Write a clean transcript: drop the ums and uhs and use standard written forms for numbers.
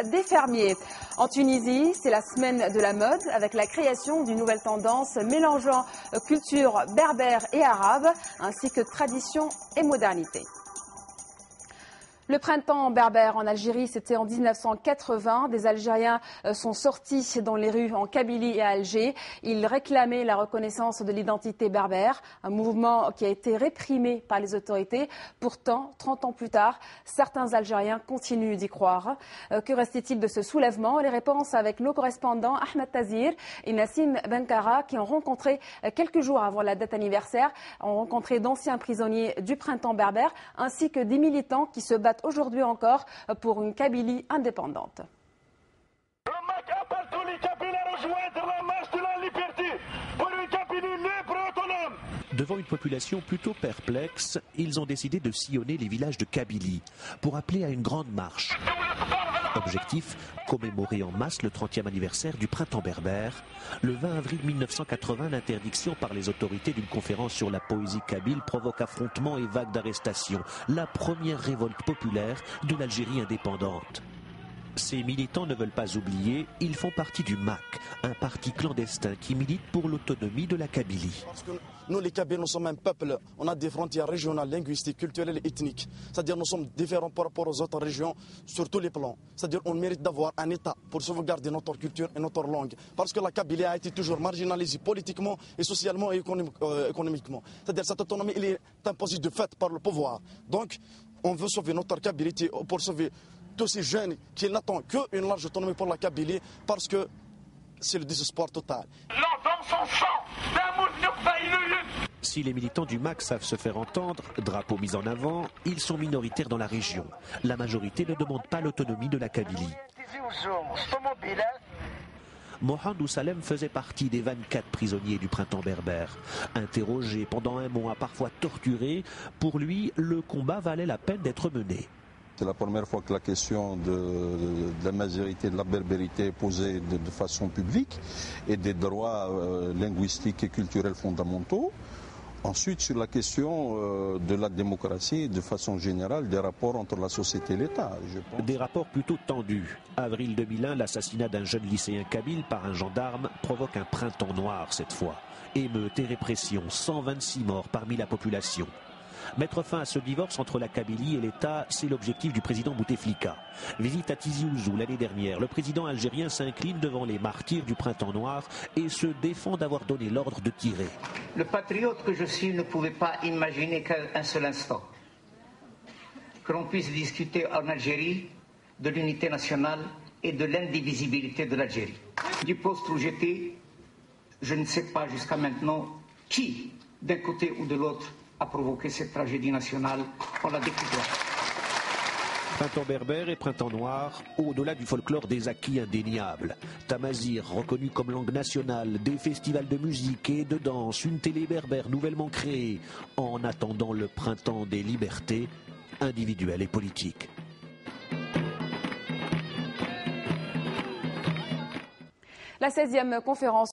Des fermiers. En Tunisie, c'est la semaine de la mode avec la création d'une nouvelle tendance mélangeant culture berbère et arabe ainsi que tradition et modernité. Le printemps berbère en Algérie, c'était en 1980. Des Algériens sont sortis dans les rues en Kabylie et à Alger. Ils réclamaient la reconnaissance de l'identité berbère, un mouvement qui a été réprimé par les autorités. Pourtant, 30 ans plus tard, certains Algériens continuent d'y croire. Que restait-il de ce soulèvement? Les réponses avec nos correspondants Ahmed Tazir et Nassim Benkara qui ont rencontré quelques jours avant la date anniversaire, ont rencontré d'anciens prisonniers du printemps berbère ainsi que des militants qui se battent aujourd'hui encore pour une Kabylie indépendante. Devant une population plutôt perplexe, ils ont décidé de sillonner les villages de Kabylie pour appeler à une grande marche. Objectif, commémorer en masse le 30e anniversaire du printemps berbère. Le 20 avril 1980, l'interdiction par les autorités d'une conférence sur la poésie kabyle provoque affrontements et vagues d'arrestations. La première révolte populaire de l'Algérie indépendante. Ces militants ne veulent pas oublier, ils font partie du MAC, un parti clandestin qui milite pour l'autonomie de la Kabylie. Parce que nous, les Kabyles, nous sommes un peuple, on a des frontières régionales, linguistiques, culturelles et ethniques. C'est-à-dire nous sommes différents par rapport aux autres régions sur tous les plans. C'est-à-dire on mérite d'avoir un État pour sauvegarder notre culture et notre langue. Parce que la Kabylie a été toujours marginalisée politiquement et socialement et économiquement. C'est-à-dire cette autonomie, elle est imposée de fait par le pouvoir. Donc on veut sauver notre Kabylie pour sauver tous ces jeunes qui n'attendent qu'une large autonomie pour la Kabylie parce que c'est le désespoir total. Si les militants du MAC savent se faire entendre, drapeau mis en avant, ils sont minoritaires dans la région. La majorité ne demande pas l'autonomie de la Kabylie. Mohamed Salem faisait partie des 24 prisonniers du printemps berbère. Interrogé pendant un mois, parfois torturé, pour lui, le combat valait la peine d'être mené. C'est la première fois que la question de la majorité de la berbérité est posée de façon publique et des droits linguistiques et culturels fondamentaux. Ensuite, sur la question de la démocratie, de façon générale, des rapports entre la société et l'État. Des rapports plutôt tendus. Avril 2001, l'assassinat d'un jeune lycéen kabyle par un gendarme provoque un printemps noir cette fois. Émeutes et répression, 126 morts parmi la population. Mettre fin à ce divorce entre la Kabylie et l'État, c'est l'objectif du président Bouteflika. Visite à Tizi Ouzou l'année dernière, le président algérien s'incline devant les martyrs du printemps noir et se défend d'avoir donné l'ordre de tirer. Le patriote que je suis ne pouvait pas imaginer qu'un seul instant que l'on puisse discuter en Algérie de l'unité nationale et de l'indivisibilité de l'Algérie. Du poste où j'étais, je ne sais pas jusqu'à maintenant qui, d'un côté ou de l'autre, a provoqué cette tragédie nationale. On l'a découvert. Printemps berbère et printemps noir, au-delà du folklore des acquis indéniables. Tamazir, reconnu comme langue nationale, des festivals de musique et de danse, une télé berbère nouvellement créée, en attendant le printemps des libertés individuelles et politiques. La 16e conférence